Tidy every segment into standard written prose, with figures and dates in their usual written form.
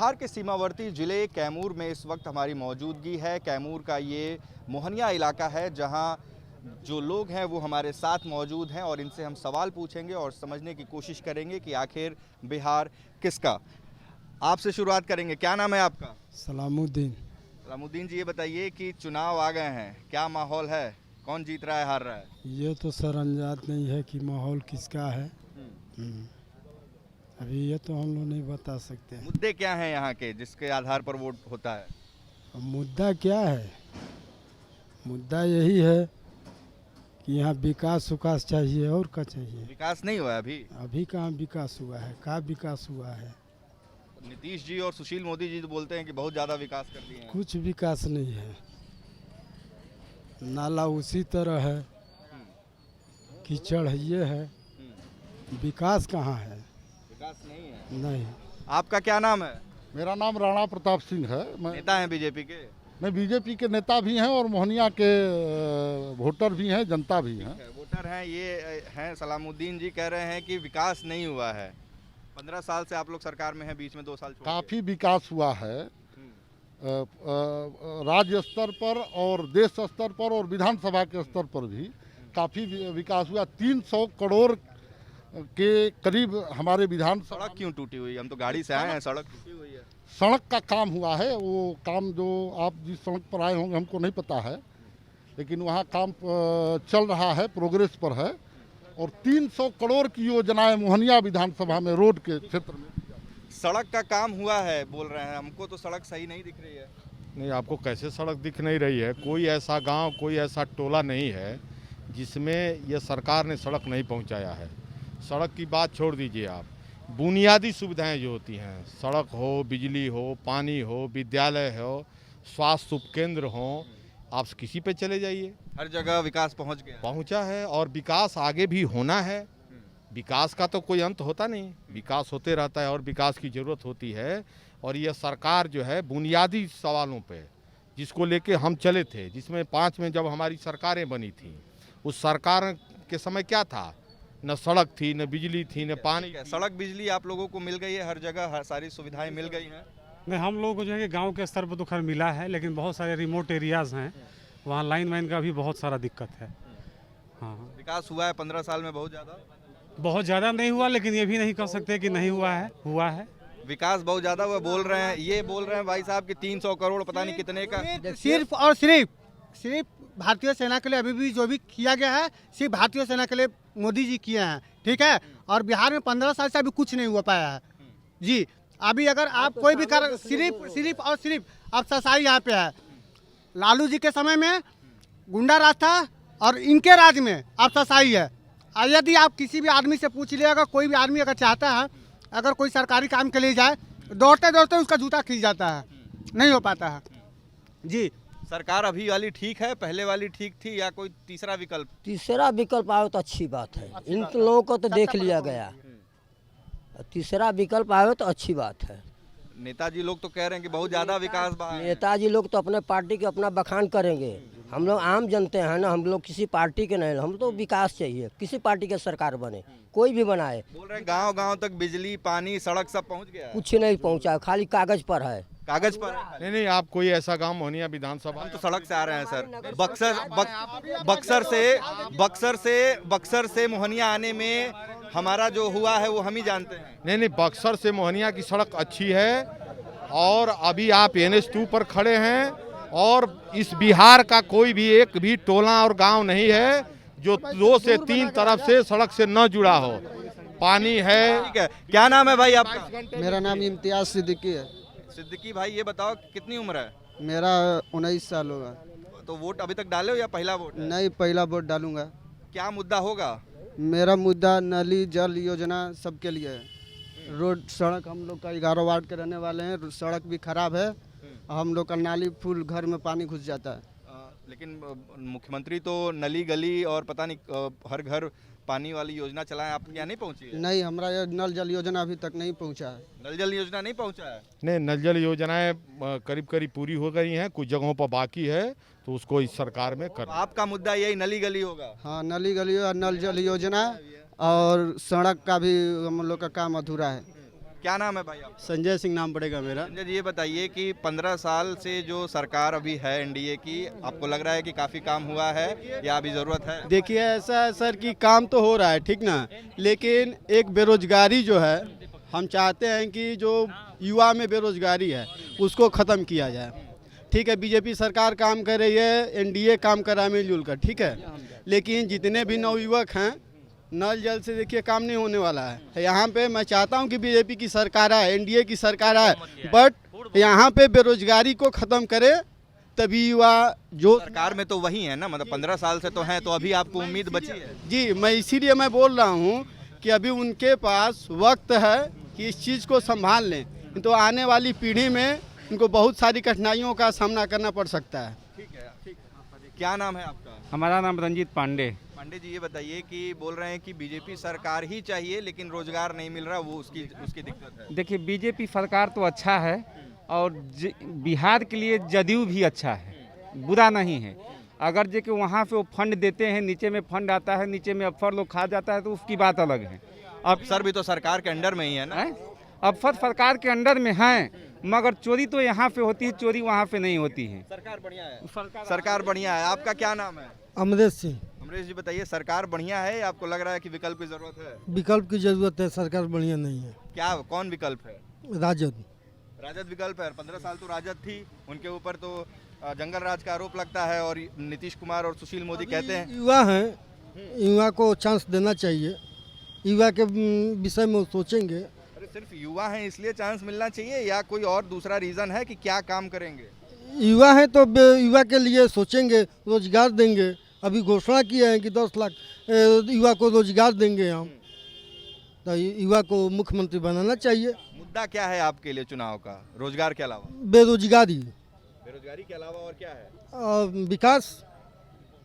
बिहार के सीमावर्ती ज़िले कैमूर में इस वक्त हमारी मौजूदगी है। कैमूर का ये मोहनिया इलाका है जहां जो लोग हैं वो हमारे साथ मौजूद हैं और इनसे हम सवाल पूछेंगे और समझने की कोशिश करेंगे कि आखिर बिहार किसका। आपसे शुरुआत करेंगे, क्या नाम है आपका? सलामुद्दीन। सलामुद्दीन जी, ये बताइए कि चुनाव आ गए हैं, क्या माहौल है, कौन जीत रहा है, हार रहा है? ये तो सर अंजात नहीं है कि माहौल किसका है। अभी ये तो हम लोग नहीं बता सकते हैं। मुद्दे क्या हैं यहाँ के जिसके आधार पर वोट होता है? अब मुद्दा क्या है? मुद्दा यही है कि यहाँ विकास उकास चाहिए, और क्या चाहिए? विकास नहीं हुआ है अभी। अभी कहाँ विकास हुआ है? कहाँ विकास हुआ है? नीतीश जी और सुशील मोदी जी तो बोलते हैं कि बहुत ज़्यादा विकास कर दिए हैं। कुछ विकास नहीं है। नाला उसी तरह है, कीचड़ ये है, विकास कहाँ है? विकास नहीं है। नहीं। आपका क्या नाम है? मेरा नाम राणा प्रताप सिंह है। मैं नेता हैं बीजेपी के? बीजेपी के नेता भी हैं और मोहनिया के वोटर भी हैं, जनता भी हैं। वोटर हैं, ये हैं सलामुद्दीन जी, कह रहे हैं कि विकास नहीं हुआ है। 15 साल से आप लोग सरकार में हैं, बीच में 2 साल छोड़ काफ़ी विकास हुआ है राज्य स्तर पर और देश स्तर पर और विधानसभा के स्तर पर भी काफ़ी विकास हुआ। 300 करोड़ के करीब हमारे विधानसभा। सड़क क्यों टूटी हुई? हम तो गाड़ी से आए हैं, सड़क टूटी हुई है। सड़क का काम हुआ है, वो काम जो आप जिस सड़क पर आए होंगे हमको नहीं पता है, लेकिन वहाँ काम चल रहा है, प्रोग्रेस पर है। और 300 करोड़ की योजनाएं मोहनिया विधानसभा में रोड के क्षेत्र में। सड़क का काम हुआ है बोल रहे हैं, हमको तो सड़क सही नहीं दिख रही है। नहीं, आपको कैसे सड़क दिख नहीं रही है? कोई ऐसा गांव, कोई ऐसा टोला नहीं है जिसमें ये सरकार ने सड़क नहीं पहुंचाया है। सड़क की बात छोड़ दीजिए आप, बुनियादी सुविधाएं जो होती हैं, सड़क हो, बिजली हो, पानी हो, विद्यालय हो, स्वास्थ्य उपकेंद्र हो, आप किसी पे चले जाइए, हर जगह विकास पहुंचा है और विकास आगे भी होना है। विकास का तो कोई अंत होता नहीं, विकास होते रहता है और विकास की ज़रूरत होती है। और ये सरकार जो है बुनियादी सवालों पे जिसको लेके हम चले थे, जिसमें 5 में जब हमारी सरकारें बनी थी, उस सरकार के समय क्या था? न सड़क थी, न बिजली थी, न पानी। सड़क बिजली आप लोगों को मिल गई है, हर जगह हर सारी सुविधाएं मिल गई हैं? नहीं, हम लोगों को जो है कि गांव के स्तर पर तो खैर मिला है, लेकिन बहुत सारे रिमोट एरियाज़ हैं, वहाँ लाइन वाइन का भी बहुत सारा दिक्कत है। हाँ, विकास हुआ है 15 साल में बहुत ज़्यादा नहीं हुआ, लेकिन ये भी नहीं कह सकते कि नहीं हुआ है, हुआ है। विकास बहुत ज़्यादा हुआ बोल रहे हैं, ये बोल रहे हैं भाई साहब कि 300 करोड़ पता नहीं कितने का। सिर्फ और सिर्फ भारतीय सेना के लिए अभी भी जो भी किया गया है, सिर्फ भारतीय सेना के लिए मोदी जी किए हैं, ठीक है। और बिहार में 15 साल से अभी कुछ नहीं हो पाया है जी। अभी अगर आप कोई भी कर, सिर्फ और सिर्फ अब ससाई यहाँ पे है। लालू जी के समय में गुंडा राज था और इनके राज में अब ससाई है। यदि आप किसी भी आदमी से पूछ लिएगा, कोई भी आदमी अगर चाहता है अगर कोई सरकारी काम के लिए जाए, दौड़ते दौड़ते उसका जूता खींच जाता है, नहीं हो पाता है जी। सरकार अभी वाली ठीक है, पहले वाली ठीक थी, या कोई तीसरा विकल्प? तीसरा विकल्प आए तो अच्छी बात है। इन लोगों को तो देख लिया गया, तीसरा विकल्प आए तो अच्छी बात है। नेताजी लोग तो कह रहे हैं कि बहुत ज़्यादा विकास। नेताजी लोग तो अपने पार्टी के अपना बखान करेंगे, हम लोग आम जनते हैं ना, हम लोग किसी पार्टी के नहीं, हम तो विकास चाहिए, किसी पार्टी के सरकार बने, कोई भी बनाए। बोल रहे हैं गांव गांव तक बिजली, पानी, सड़क सब पहुंच गया है। कुछ नहीं पहुंचा, खाली कागज पर है। कागज पर? नहीं, आप कोई ऐसा गांव मोहनिया विधानसभा। हम तो सड़क से आ रहे हैं सर। बक्सर से मोहनिया आने में हमारा जो हुआ है वो हम ही जानते हैं। नहीं, बक्सर से मोहनिया की सड़क अच्छी है। और अभी आप NH2 पर खड़े हैं और इस बिहार का कोई भी एक भी टोला और गांव नहीं है जो 2 से 3 तरफ से सड़क से न जुड़ा हो। पानी है। ठीक है, क्या नाम है भाई आपका? मेरा नाम इम्तियाज सिद्दीकी है। सिद्दीकी भाई, ये बताओ कितनी उम्र है? मेरा 19 साल होगा। तो वोट अभी तक डाले हो या पहला वोट है? नहीं, पहला वोट डालूंगा। क्या मुद्दा होगा? मेरा मुद्दा नली जल योजना सबके लिए है। रोड सड़क, हम लोग का 11 वार्ड के रहने वाले हैं, सड़क भी खराब है, हम लोग का नाली फुल, घर में पानी घुस जाता है। लेकिन मुख्यमंत्री तो नली गली और पता नहीं हर घर पानी वाली योजना चलाएं, आपके यहाँ नहीं पहुंची है? नहीं, हमारा ये नल जल योजना अभी तक नहीं पहुंचा है। नल जल योजना नहीं पहुंचा है? नहीं, नल जल योजनाएं करीब करीब पूरी हो गई हैं, कुछ जगहों पर बाकी है, तो उसको इस सरकार में कर। आपका मुद्दा यही नली गली होगा? हाँ, नली गली और नल जल योजना और सड़क का भी हम लोग का काम अधूरा है। क्या नाम है भाई आप? संजय सिंह नाम पड़ेगा मेरा। संजय जी, ये बताइए कि 15 साल से जो सरकार अभी है एनडीए की, आपको लग रहा है कि काफ़ी काम हुआ है या अभी ज़रूरत है? देखिए ऐसा है सर कि काम तो हो रहा है ठीक ना, लेकिन एक बेरोजगारी जो है, हम चाहते हैं कि जो युवा में बेरोजगारी है उसको ख़त्म किया जाए। ठीक है, बीजेपी सरकार काम कर रही है, एनडीए काम कर रहा है मिलजुल कर, ठीक है, लेकिन जितने भी नवयुवक हैं नल जल से देखिए काम नहीं होने वाला है। यहाँ पे मैं चाहता हूँ कि बीजेपी की सरकार आए, एनडीए की सरकार आए, बट यहाँ पे बेरोजगारी को ख़त्म करे, तभी युवा जो सरकार में तो वही है ना, मतलब 15 साल से तो हैं, तो अभी आपको उम्मीद बची है? जी, मैं इसीलिए मैं बोल रहा हूँ कि अभी उनके पास वक्त है कि इस चीज़ को संभाल लें, तो आने वाली पीढ़ी में इनको बहुत सारी कठिनाइयों का सामना करना पड़ सकता है। ठीक है, ठीक। क्या नाम है आपका? हमारा नाम रंजीत पांडे। पांडे जी, ये बताइए कि बोल रहे हैं कि बीजेपी सरकार ही चाहिए लेकिन रोजगार नहीं मिल रहा, वो उसकी दिक्कत है। देखिए बीजेपी सरकार तो अच्छा है और बिहार के लिए जदयू भी अच्छा है, बुरा नहीं है। अगर जे कि वहाँ पे वो फंड देते हैं, नीचे में फंड आता है, नीचे में अफसर लोग खा जाता है, तो उसकी बात अलग है। अब सर भी तो सरकार के अंडर में ही है ना? अफसर सरकार के अंडर में हैं, मगर चोरी तो यहाँ पे होती है, चोरी वहाँ पे नहीं होती है। सरकार बढ़िया है, सरकार बढ़िया है। आपका क्या नाम है? अमरेश सिंह। अमरेश जी, बताइए सरकार बढ़िया है या आपको लग रहा है कि विकल्प की जरूरत है? विकल्प की जरूरत है, सरकार बढ़िया नहीं है। क्या, कौन विकल्प है? राजद। राजद विकल्प है। 15 साल तो राजद थी, उनके ऊपर तो जंगल राज का आरोप लगता है और नीतीश कुमार और सुशील मोदी कहते हैं युवा हैं, युवा को चांस देना चाहिए, युवा के विषय में सोचेंगे। अरे सिर्फ युवा हैं इसलिए चांस मिलना चाहिए या कोई और दूसरा रीजन है कि क्या काम करेंगे? युवा है तो युवा के लिए सोचेंगे, रोजगार देंगे। अभी घोषणा किए हैं कि 10 लाख युवा को रोजगार देंगे हम, तो युवा को मुख्यमंत्री बनाना चाहिए। मुद्दा क्या है आपके लिए चुनाव का, रोजगार के अलावा? बेरोजगारी। बेरोजगारी के अलावा और क्या है? और विकास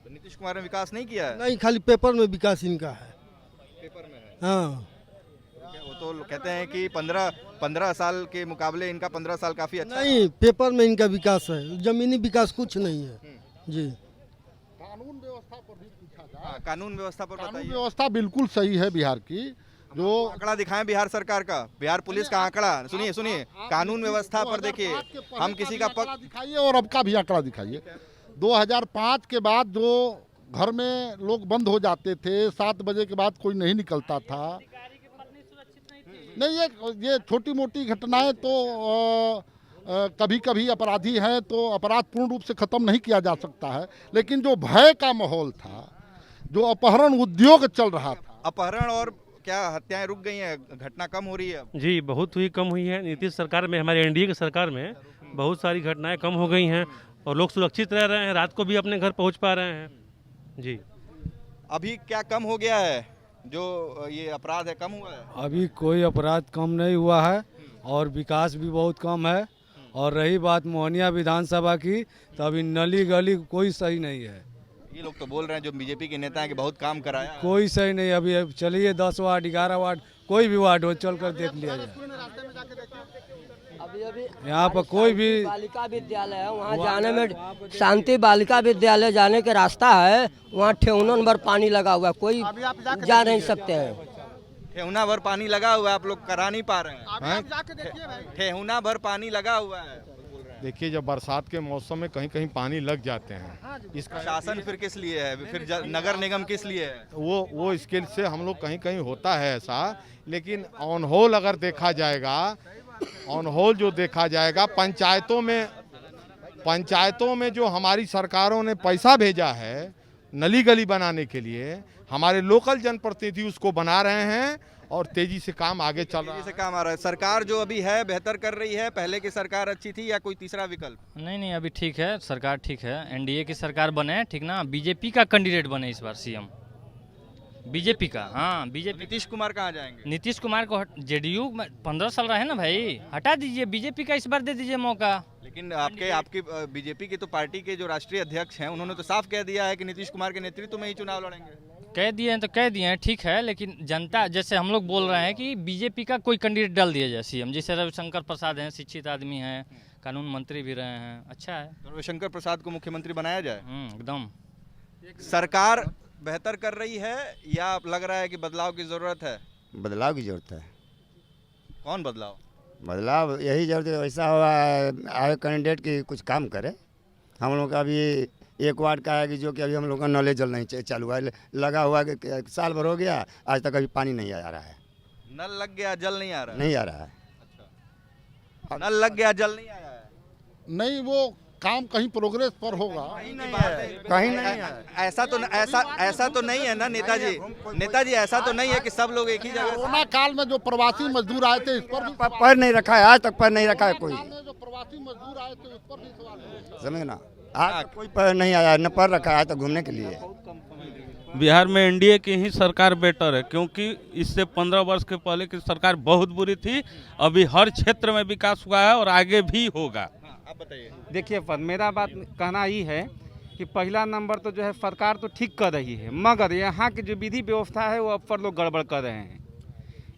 तो नीतीश कुमार ने विकास नहीं किया है? नहीं, खाली पेपर में विकास इनका है। पेपर में है? हाँ, वो तो कहते हैं कि 15 साल के मुकाबले इनका 15 साल काफी अच्छा है। नहीं, पेपर में इनका विकास है, जमीनी विकास कुछ नहीं है जी। कानून व्यवस्था पर भी पूछा जाए। हाँ, कानून व्यवस्था पर कानून बताइए। व्यवस्था बिल्कुल सही है बिहार की। जो आंकड़ा दिखाएं बिहार सरकार का, बिहार पुलिस का आंकड़ा सुनिए सुनिए, कानून व्यवस्था पर देखिए, हम किसी का पक्ष दिखाइए और अब का भी आंकड़ा दिखाइए। 2005 के बाद जो घर में लोग बंद हो जाते थे, 7 बजे के बाद कोई नहीं निकलता था। नहीं, ये छोटी मोटी घटनाएं तो कभी कभी अपराधी हैं तो अपराध पूर्ण रूप से खत्म नहीं किया जा सकता है, लेकिन जो भय का माहौल था, जो अपहरण उद्योग चल रहा था। अपहरण और क्या हत्याएं रुक गई हैं, घटना कम हो रही है? जी बहुत हुई, कम हुई है। नीतीश सरकार में, हमारे एनडीए की सरकार में बहुत सारी घटनाएं कम हो गई हैं और लोग सुरक्षित रह रहे हैं, रात को भी अपने घर पहुंच पा रहे हैं। जी अभी क्या कम हो गया है, जो ये अपराध है कम हुआ है? अभी कोई अपराध कम नहीं हुआ है और विकास भी बहुत कम है। और रही बात मोहनिया विधानसभा की, तो अभी नली गली कोई सही नहीं है। ये लोग तो बोल रहे हैं जो बीजेपी के नेता हैं कि बहुत काम कराया है। कोई सही नहीं। अभी चलिए 10 वार्ड 11 वार्ड कोई भी वार्ड हो, चल कर देख लिया जाए। अभी यहाँ पर कोई भी बालिका विद्यालय है, वहाँ जाने में शांति बालिका विद्यालय जाने के रास्ता है, वहाँ ठेहुनन भर पानी लगा हुआ है, कोई जा नहीं सकते हैं। ठेहुना भर पानी लगा हुआ है, आप लोग करा नहीं पा रहे हैं। ठेहुना भर पानी लगा हुआ है। देखिए जब बरसात के मौसम में कहीं कहीं पानी लग जाते हैं, इसका शासन फिर किस लिए है, फिर नगर निगम किस लिए है? वो इसके से हम लोग कहीं कहीं होता है ऐसा, लेकिन ऑन होल अगर देखा जाएगा, ऑन होल जो देखा जाएगा, पंचायतों में जो हमारी सरकारों ने पैसा भेजा है नली गली बनाने के लिए, हमारे लोकल जनप्रतिनिधि उसको बना रहे हैं और तेजी से काम आगे चल रहा है। तेजी से काम आ रहा है। सरकार जो अभी है बेहतर कर रही है, पहले की सरकार अच्छी थी या कोई तीसरा विकल्प? नहीं, अभी ठीक है, सरकार ठीक है। एनडीए की सरकार बने, ठीक ना, बीजेपी का कैंडिडेट बने इस बार सीएम, बीजेपी का। हाँ, बीजेपी। नीतीश कुमार कहाँ जाएंगे? नीतीश कुमार को जेडीयू में 15 साल रहे ना भाई, हटा दीजिए, बीजेपी का इस बार दे दीजिए मौका। लेकिन आपकी बीजेपी की तो पार्टी के जो राष्ट्रीय अध्यक्ष हैं उन्होंने तो साफ कह दिया है कि नीतीश कुमार के नेतृत्व में ही चुनाव लड़ेंगे। कह दिए हैं तो कह दिए हैं, ठीक है, लेकिन जनता, जैसे हम लोग बोल रहे हैं कि बीजेपी का कोई कैंडिडेट डाल दिया जाए सीएम, जैसे रविशंकर प्रसाद हैं, शिक्षित आदमी हैं, कानून मंत्री भी रहे हैं, अच्छा है। रविशंकर प्रसाद को मुख्यमंत्री बनाया जाए। एकदम। सरकार बेहतर कर रही है या लग रहा है कि बदलाव की जरूरत है? बदलाव की जरूरत है। कौन बदलाव? बदलाव यही जरूरत है, वैसा हुआ आए कैंडिडेट की कुछ काम करे। हम लोग का अभी एक वार्ड का है कि जो कि अभी हम लोग का नल जल नहीं चालू है, लगा हुआ कि साल भर हो गया, आज तक अभी पानी नहीं आ रहा है। नल लग गया जल नहीं आ रहा है? नहीं आ रहा है। अच्छा, नल लग गया जल नहीं आया है? नहीं, वो काम कहीं प्रोग्रेस पर होगा। कहीं नहीं है, कहीं नहीं है। ऐसा तो नहीं है ना नेताजी, ऐसा तो नहीं है कि सब लोग एक ही जगह। कोरोना काल में जो प्रवासी मजदूर आए थे, इस पर भी पैर नहीं रखा है, आज तक पैर नहीं रखा है कोई। जो प्रवासी मजदूर आए थे, उस पर भी सवाल है। समझे ना, आज तक कोई पैर नहीं आया, न पैर रखा है आज तक घूमने के लिए। बिहार में एनडीए की ही सरकार बेटर है, क्योंकि इससे 15 वर्ष के पहले की सरकार बहुत बुरी थी। अभी हर क्षेत्र में विकास हुआ है और आगे भी होगा। आप बताइए। देखिए पर मेरा बात कहना ही है कि पहला नंबर तो जो है सरकार तो ठीक कर रही है, मगर यहाँ की जो विधि व्यवस्था है वो अब पर लोग गड़बड़ कर रहे हैं।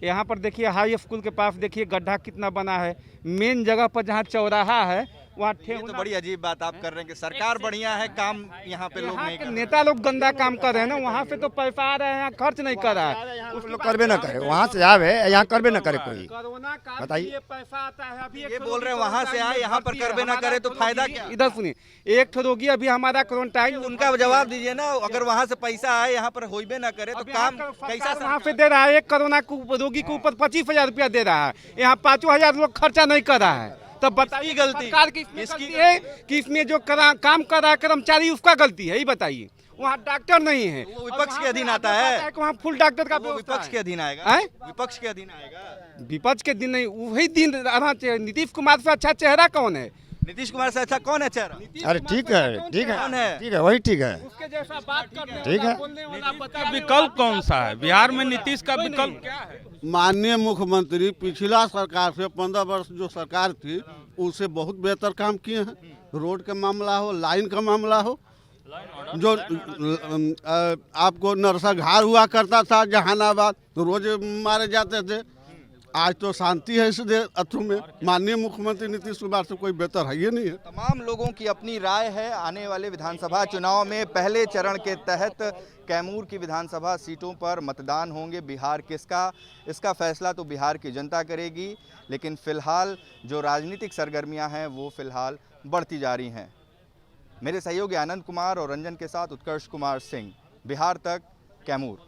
यहाँ पर देखिए हाई स्कूल के पास देखिए गड्ढा कितना बना है, मेन जगह पर जहाँ चौराहा है वहाँ ये तो बड़ी अजीब बात आप कर रहे हैं कि सरकार बढ़िया है, काम यहाँ पे लोग नहीं कर रहे। नेता लोग गंदा काम कर रहे हैं ना, वहाँ पे तो पैसा आ रहा है, यहाँ खर्च नहीं कर रहा है। उस लोग करबे ना करे, वहाँ से आवे यहाँ करबे ना करे कोई। कोरोना काल बताइए। ये पैसा आता है, अभी ये बोल रहे हैं वहाँ से आए, यहाँ पर करबे ना करे तो फायदा क्या? इधर सुनिए, एक ठो रोगी अभी हमारा क्वारंटाइन, उनका जवाब दीजिए ना। अगर वहाँ से पैसा आए, यहाँ पर होइबे ना करे तो काम कैसा? वहाँ पे दे रहा है, एक कोरोना रोगी के ऊपर 25,000 रुपया दे रहा है, यहाँ 5,000 लोग खर्चा नहीं कर रहा है। तब बताइए गलती सरकार की इसमें गलती है कि इसमें जो काम कर रहा है कर्मचारी उसका गलती है, ये बताइए। वहाँ डॉक्टर नहीं है, वो विपक्ष के अधीन आता है। वहाँ फुल डॉक्टर का वो विपक्ष के अधीन आएगा। हैं? विपक्ष के अधीन आएगा। विपक्ष के दिन नहीं, वही दिन रहना चाहिए। नीतीश कुमार से अच्छा चेहरा कौन है? नीतीश कुमार से अच्छा कौन है चेहरा? अरे ठीक है, ठीक कौन है? है, ठीक है, वही ठीक है। उसके जैसा बात करने ठीक है। का विकल्प कौन सा है? बिहार में नीतीश का विकल्प क्या है? माननीय मुख्यमंत्री पिछला सरकार से 15 वर्ष जो सरकार थी उससे बहुत बेहतर काम किए हैं। रोड का मामला हो, लाइन का मामला हो, जो आपको नरसंहार हुआ करता था जहानाबाद, तो रोज मारे जाते थे, आज तो शांति है इस अथरू में। माननीय मुख्यमंत्री नीतीश कुमार से कोई बेहतर है ये नहीं है। तमाम लोगों की अपनी राय है। आने वाले विधानसभा चुनाव में पहले चरण के तहत कैमूर की विधानसभा सीटों पर मतदान होंगे। बिहार किसका, इसका फैसला तो बिहार की जनता करेगी, लेकिन फिलहाल जो राजनीतिक सरगर्मियां हैं वो फिलहाल बढ़ती जा रही हैं। मेरे सहयोगी आनंद कुमार और रंजन के साथ उत्कर्ष कुमार सिंह, बिहार तक, कैमूर।